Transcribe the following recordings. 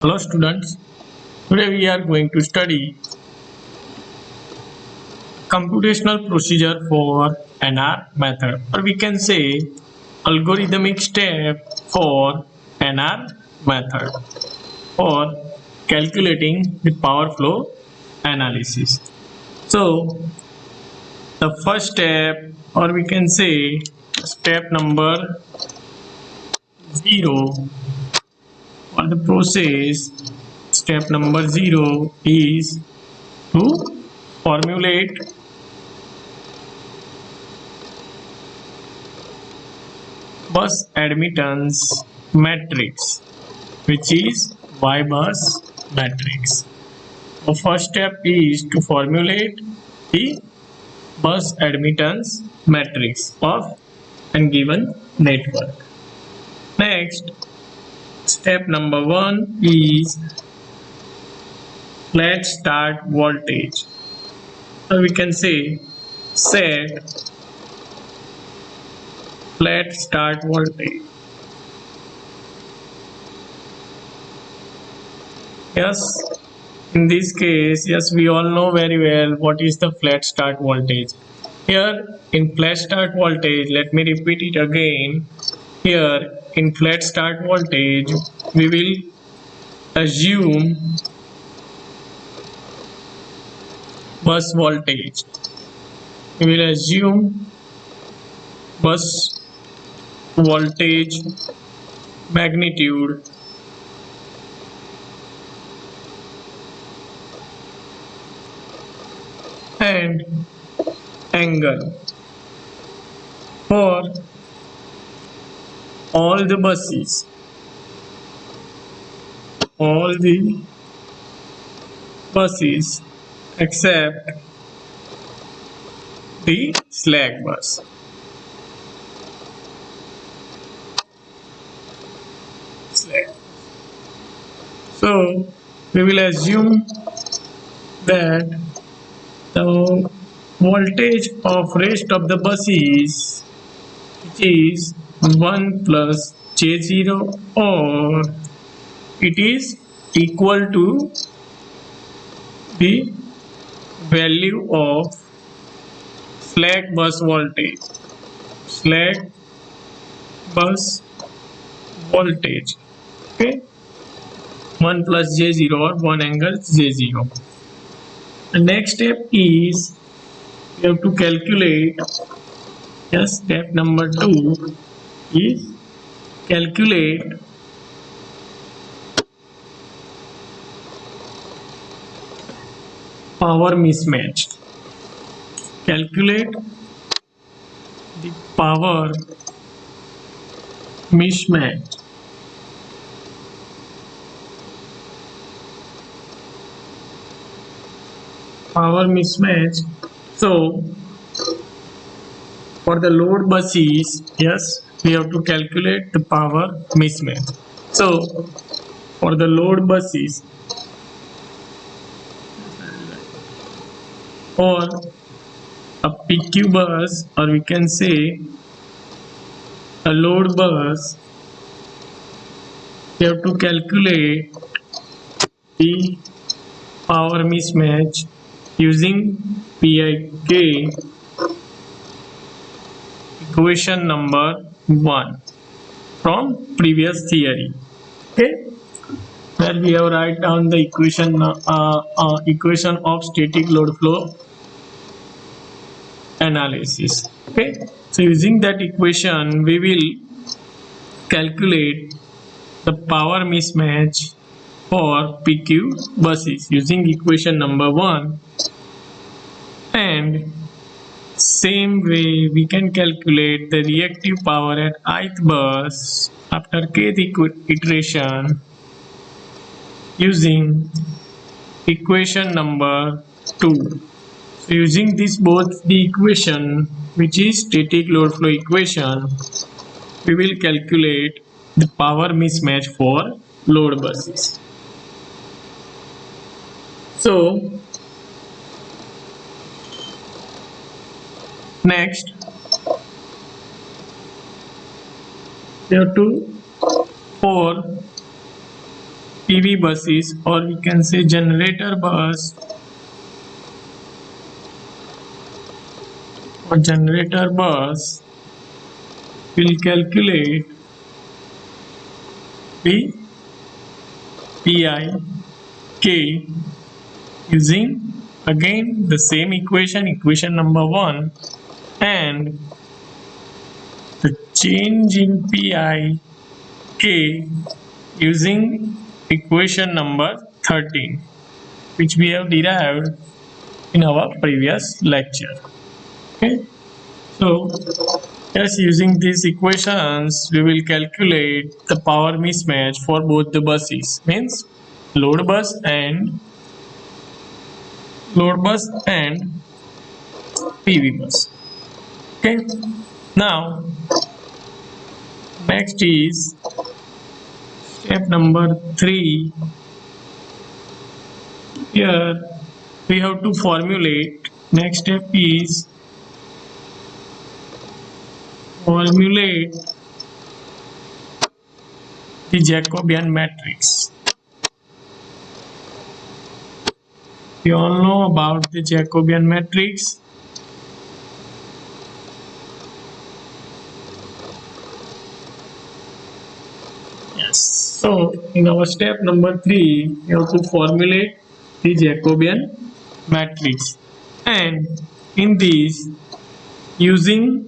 Hello students, today we are going to study computational procedure for NR method, or we can say algorithmic step for NR method for calculating the power flow analysis. So the first step, or we can say step number 0 for the process, step number 0 is to formulate bus admittance matrix, which is Y bus matrix. The first step is to formulate the bus admittance matrix of a given network. Next, step number 1 is flat start voltage. So we can say set flat start voltage. Yes, in this case, yes, we all know very well what is the flat start voltage. Here in flat start voltage, let me repeat it again. Here in flat start voltage, we will assume bus voltage. We will assume bus voltage magnitude and angle for all the buses, except the slack bus. So we will assume that the voltage of rest of the buses, which is 1 plus J0, or it is equal to the value of slack bus voltage. Slack bus voltage. Okay. 1 plus J0 or 1 angle J0. The next step is we have to calculate. Yes, step number 2 is calculate power mismatch. Calculate the power mismatch. Power mismatch. So for the load buses, yes, we have to calculate the power mismatch. So for the load buses, or a PQ bus, or we can say a load bus, we have to calculate the power mismatch using PIK equation number 1 from previous theory. Okay, where we have write down the equation of static load flow analysis. Okay, so using that equation, we will calculate the power mismatch for PQ buses using equation number 1, and same way we can calculate the reactive power at ith bus after kth iteration using equation number 2. So using this both the equation, which is static load flow equation, we will calculate the power mismatch for load buses. So next we have to, for PV buses, or we can say generator bus or generator bus, will calculate the PIK using again the same equation number 1, and the change in PIK using equation number 13, which we have derived in our previous lecture. Okay, so yes, using these equations we will calculate the power mismatch for both the buses, means load bus and PV bus. Okay, now next is step number 3. Here we have to formulate. Next step is formulate the Jacobian matrix. We all know about the Jacobian matrix. Yes. So in our step number 3, we have to formulate the Jacobian matrix, and in this using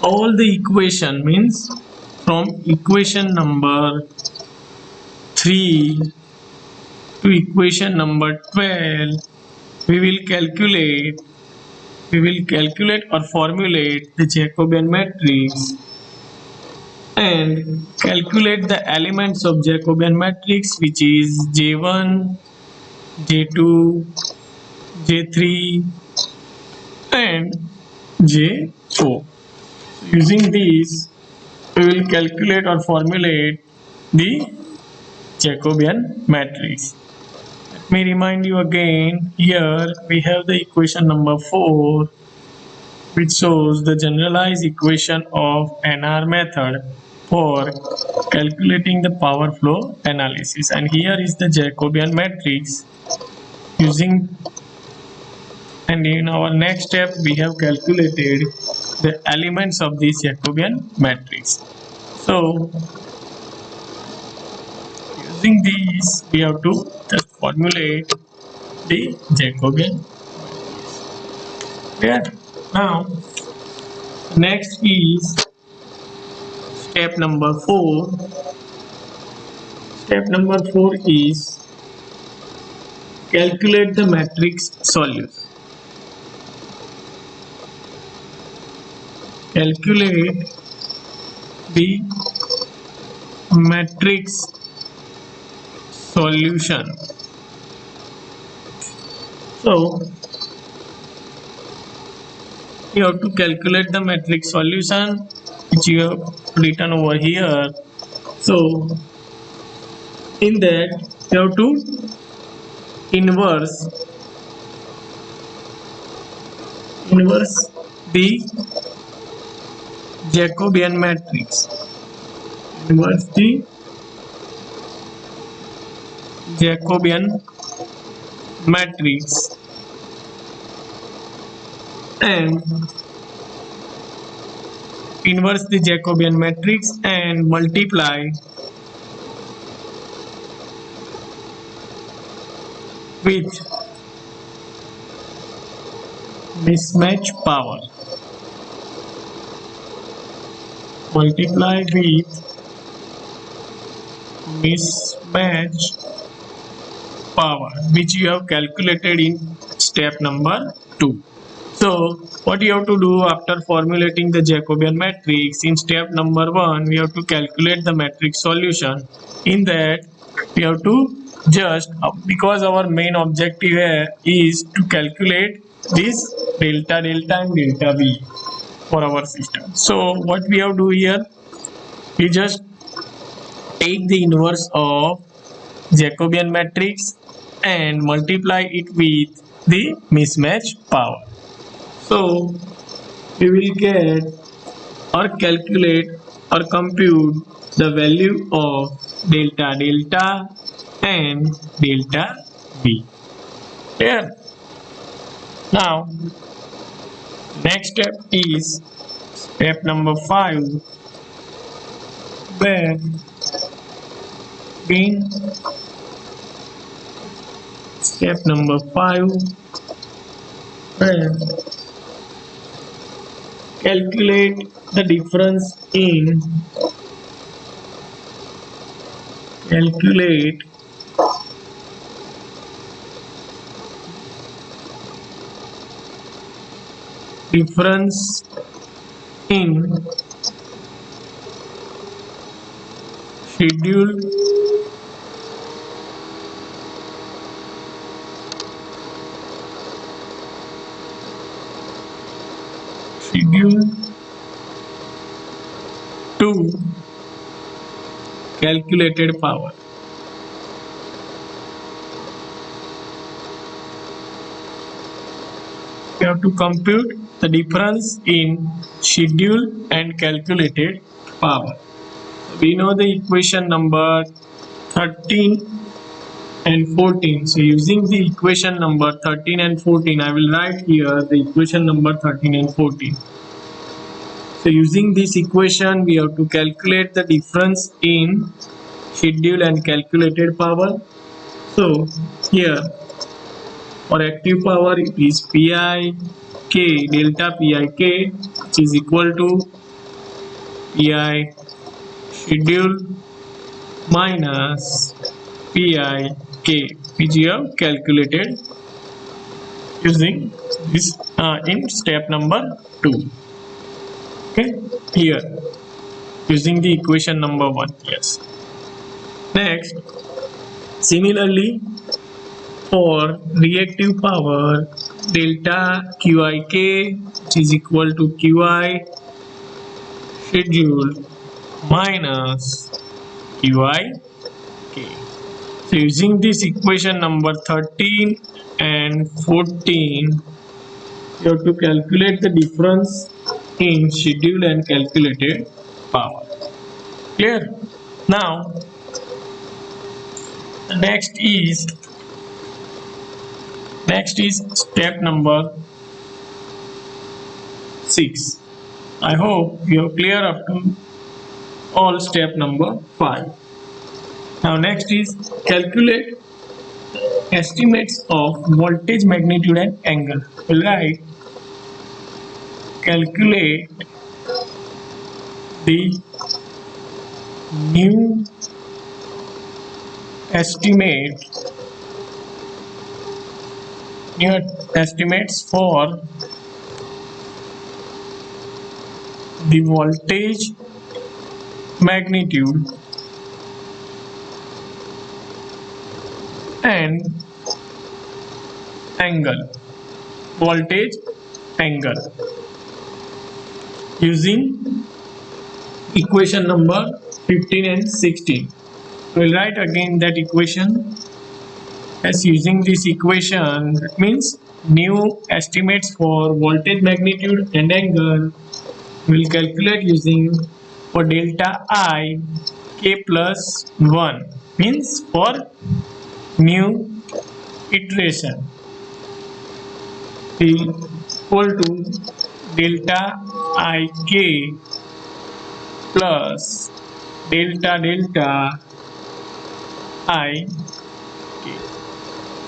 all the equation, means from equation number 3 to equation number 12, we will calculate or formulate the Jacobian matrix and calculate the elements of Jacobian matrix, which is J1, J2, J3 and J4. Using these, we will calculate or formulate the Jacobian matrix. Let me remind you again, here we have the equation number 4, which shows the generalized equation of NR method for calculating the power flow analysis, and here is the Jacobian matrix using, and in our next step we have calculated the elements of this Jacobian matrix. So using these we have to just formulate the Jacobian matrix. Yeah. Now next is step number 4. Step number 4 is calculate the matrix solution. Calculate the matrix solution. So you have to calculate the matrix solution, which you have written over here. So in that you have to inverse the Jacobian matrix. Inverse the Jacobian matrix and inverse the Jacobian matrix and multiply with mismatch power. Multiply with mismatch power, which you have calculated in step number 2. So what you have to do after formulating the Jacobian matrix, in step number 1 we have to calculate the matrix solution. In that we have to just, because our main objective here is to calculate this delta and delta V for our system. So what we have to do here, we just take the inverse of Jacobian matrix and multiply it with the mismatch power. So we will get or calculate or compute the value of delta delta and delta V. Clear? Now, next step is step number 5, where in step number 5 where calculate the difference in calculate difference in schedule schedule to calculated power. You have to compute the difference in schedule and calculated power. We know the equation number 13 and 14. So using the equation number 13 and 14, I will write here the equation number 13 and 14. So using this equation, we have to calculate the difference in schedule and calculated power. So here for active power it is Pi K delta Pi K, which is equal to Pi schedule minus Pi K, which you have calculated using this in step number 2. Okay, here using the equation number 1. Yes. Next, similarly for reactive power, delta Qik, which is equal to Qi schedule minus Qik. So using this equation number 13 and 14, you have to calculate the difference in schedule and calculated power. Clear? Now, next is step number 6. I hope you are clear up to all step number 5. Now next is calculate estimates of voltage, magnitude and angle. We'll write calculate the new estimates for the voltage, magnitude and angle. Voltage, angle, using equation number 15 and 16. We'll write again that equation as using this equation. That means new estimates for voltage, magnitude and angle will calculate using for delta I K plus 1, means for new iteration equal to delta I K plus delta I K.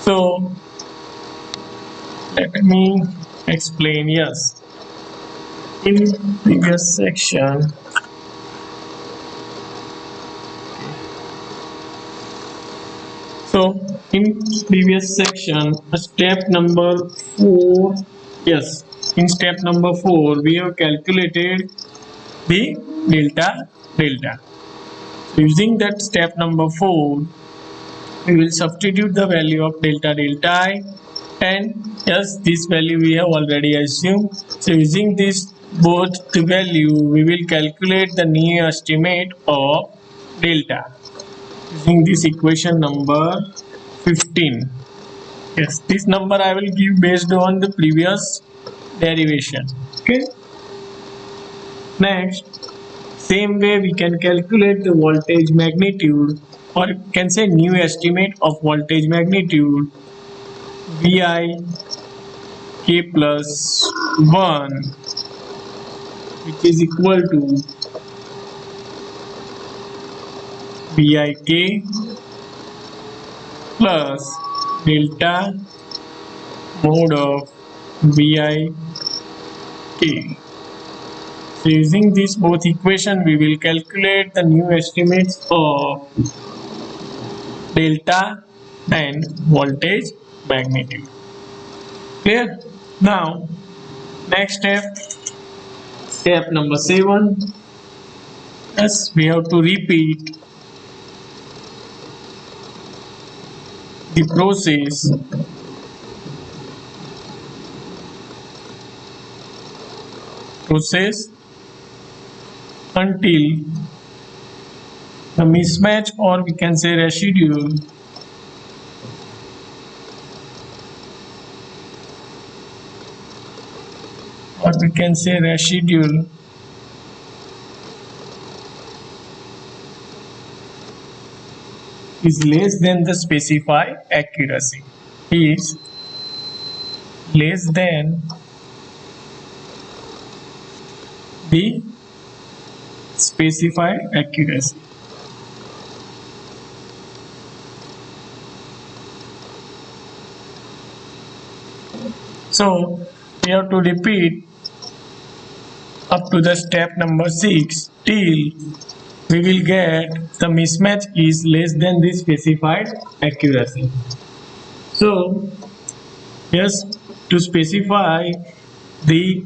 So let me explain. Yes, in previous section step number 4, yes, in step number 4 we have calculated the delta. So using that step number 4, we will substitute the value of delta I, and yes, this value we have already assumed. So using this both the value, we will calculate the new estimate of delta using this equation number 15. Yes, this number I will give based on the previous derivation. Okay. Next, Same way we can calculate the voltage magnitude, or can say new estimate of voltage magnitude VI K plus 1, which is equal to VIK plus delta mode of VIK. So using these both equation, we will calculate the new estimates of delta and voltage magnitude. Clear? Now, next step, step number 7. Yes, we have to repeat the process until the mismatch, or we can say residue, is less than the specified accuracy. Is less than the specified accuracy. So we have to repeat up to the step number 6 till we will get the mismatch is less than the specified accuracy. So yes, to specify the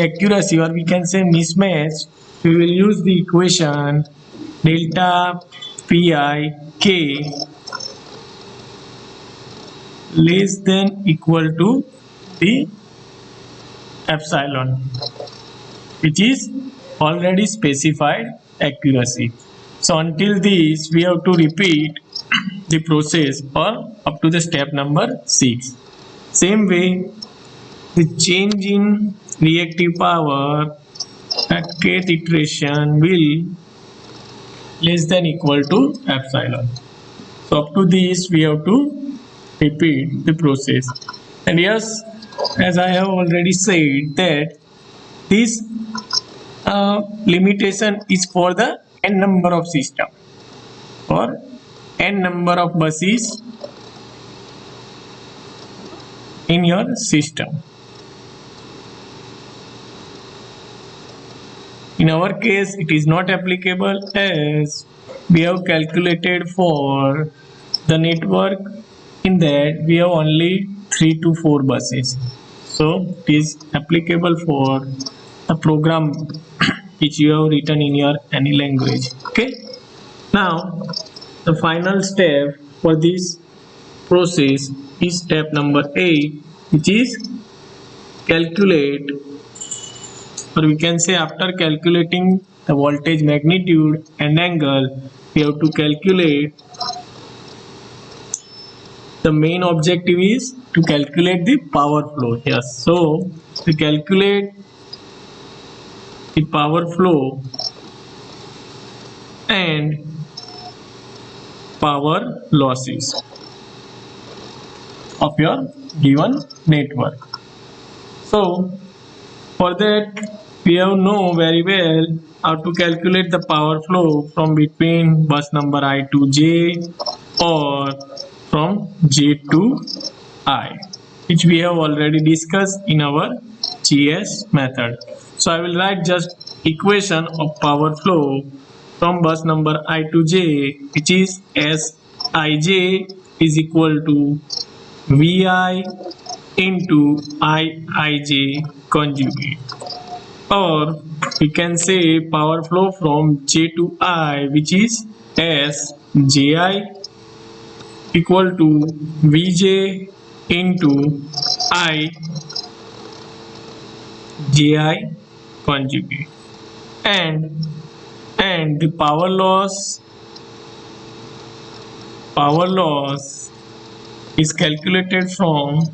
accuracy, or we can say mismatch, we will use the equation delta pi k less than equal to the epsilon, which is already specified accuracy. So until this we have to repeat the process or up to the step number 6. Same way, the change in reactive power at kth iteration will less than equal to epsilon. So up to this we have to repeat the process. And yes, as I have already said that this limitation is for the n number of system or n number of buses in your system. In our case, it is not applicable as we have calculated for the network. In that, we have only 3 to 4 buses. So, it is applicable for the program which you have written in your any language. Okay. Now, the final step for this process is step number 8, which is calculate, or we can say after calculating the voltage magnitude and angle, we have to calculate, the main objective is to calculate the power flow. Yes, so to calculate the power flow and power losses of your given network. So for that, we have know very well how to calculate the power flow from between bus number I to J or from J to I, which we have already discussed in our GS method. So I will write just equation of power flow from bus number I to J, which is Sij is equal to Vi into Iij conjugate, or we can say power flow from J to I, which is Sji equal to Vj into Iji conjugate, and the power loss is calculated from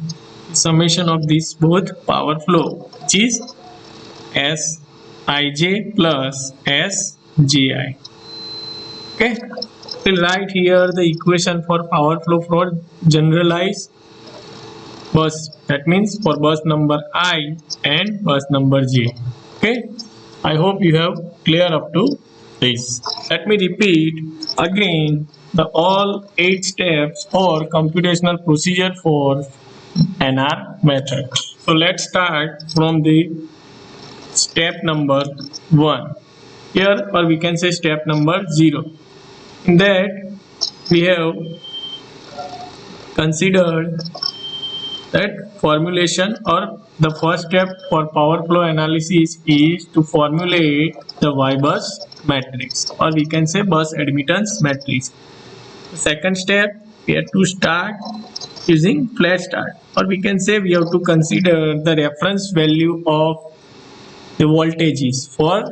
summation of these both power flow, which is Sij plus Sji. Okay, we'll write here the equation for power flow for generalized bus, that means for bus number I and bus number J. Okay, I hope you have clear up to this. Let me repeat again the all 8 steps or computational procedure for NR method. So let's start from the step number 1 here, or we can say step number 0. In that we have considered that formulation, or the first step for power flow analysis is to formulate the Y bus matrix, or we can say bus admittance matrix. The second step, we have to start using flat start, or we can say we have to consider the reference value of the voltages for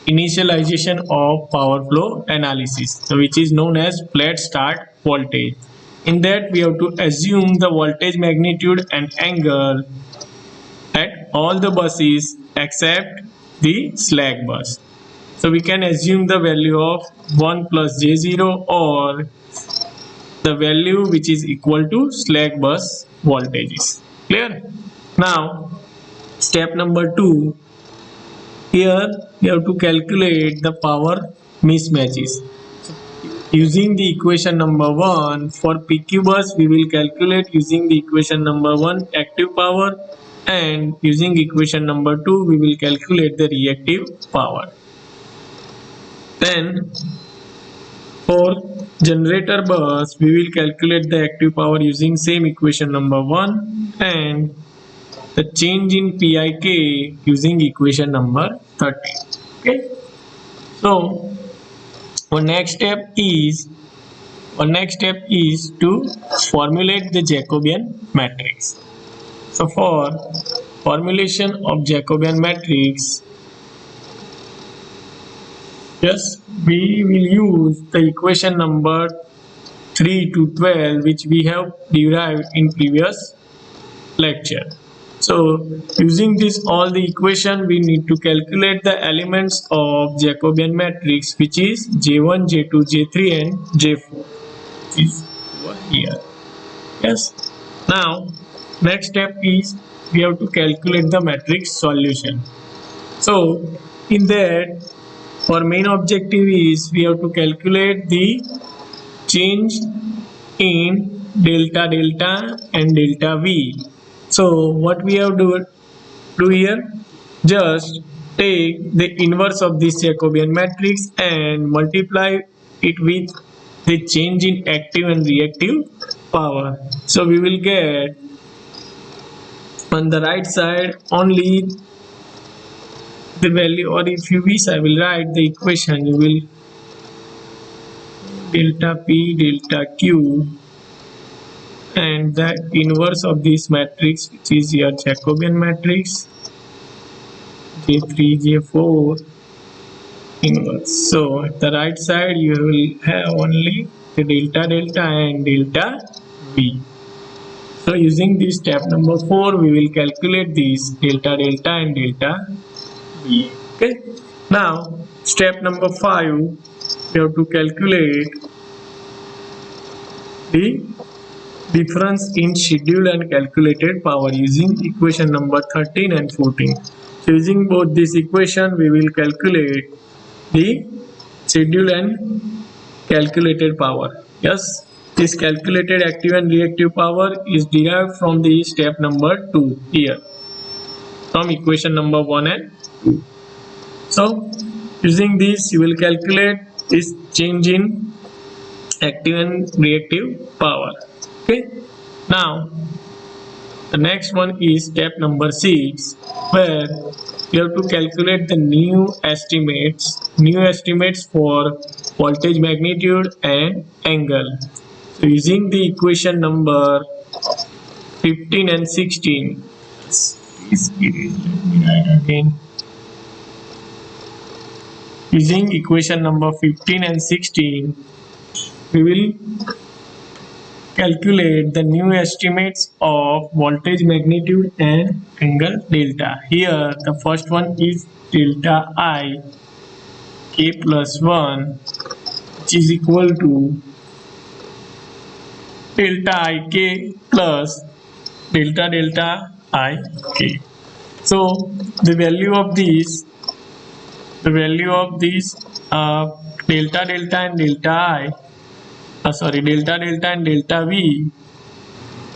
initialization of power flow analysis, which is known as flat start voltage. In that we have to assume the voltage magnitude and angle at all the buses except the slack bus. So we can assume the value of 1 plus J0, or the value which is equal to slack bus voltages. Clear? Now step number 2, here we have to calculate the power mismatches. Using the equation number 1 for PQ bus, we will calculate using the equation number 1 active power, and using equation number 2 we will calculate the reactive power. Then for generator bus, we will calculate the active power using same equation number 1, and the change in PIK using equation number 30. Okay, so our next step is to formulate the Jacobian matrix. So for formulation of Jacobian matrix, yes, we will use the equation number 3 to 12, which we have derived in previous lecture. So using this all the equation, we need to calculate the elements of Jacobian matrix, which is J1, J2, J3 and J4, which is over here. Yes. Now next step is we have to calculate the matrix solution. So in that, our main objective is we have to calculate the change in delta delta and delta V. So what we have to do here, just take the inverse of this Jacobian matrix and multiply it with the change in active and reactive power. So we will get on the right side only the value, or if you wish I will write the equation. You will delta P delta Q and the inverse of this matrix, which is your Jacobian matrix, J3 J4 inverse. So at the right side you will have only the delta delta and delta V. So using this step number 4, we will calculate these delta delta and delta V. Okay. Now step number 5, we have to calculate the difference in scheduled and calculated power using equation number 13 and 14. So using both this equation, we will calculate the scheduled and calculated power. Yes, this calculated active and reactive power is derived from the step number 2 here, from equation number 1 and 2. So using this, you will calculate this change in active and reactive power. Okay. Now the next one is step number 6, where you have to calculate the new estimates for voltage magnitude and angle. So using the equation number 15 and 16, please let me write again. Using equation number 15 and 16, we will calculate the new estimates of voltage magnitude and angle delta. Here the first one is delta I k plus 1, which is equal to delta I k plus delta I k. So the value of these delta and delta and delta v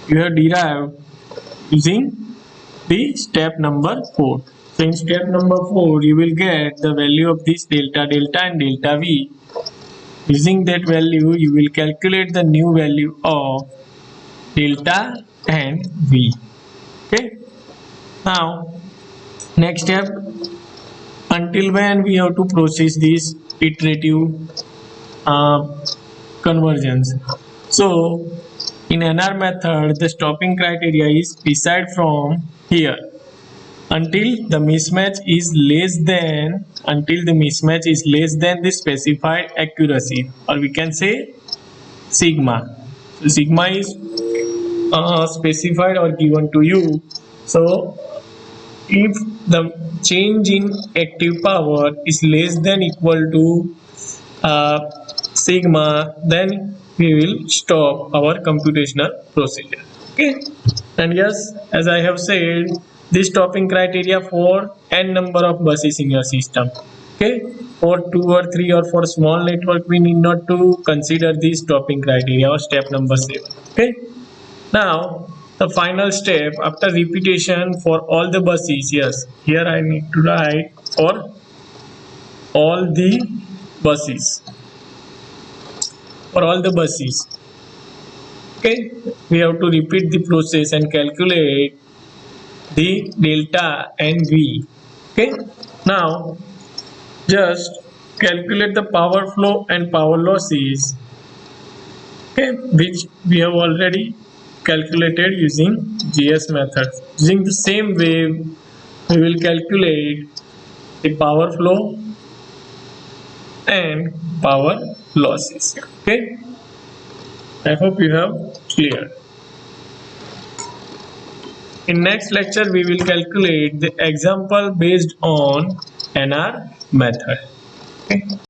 you have derived using the step number 4. So in step number 4 you will get the value of this delta and delta v. Using that value you will calculate the new value of delta and v. Okay, now next step, until when we have to process this iterative conversions. So in NR method the stopping criteria is decide from here until the mismatch is less than the specified accuracy, or we can say sigma. So sigma is specified or given to you. So if the change in active power is less than equal to sigma, then we will stop our computational procedure. Okay, and yes, as I have said, this stopping criteria for n number of buses in your system. Okay, for 2 or 3 or for small network we need not to consider this stopping criteria or step number 7. Okay, now the final step after repetition for all the buses. Yes, here I need to write for all the buses. Okay, we have to repeat the process and calculate the delta and v. Okay, now just calculate the power flow and power losses, okay, which we have already calculated using GS method. Using the same way we will calculate the power flow and power losses. Okay, I hope you have clear. In next lecture we will calculate the example based on NR method. Okay.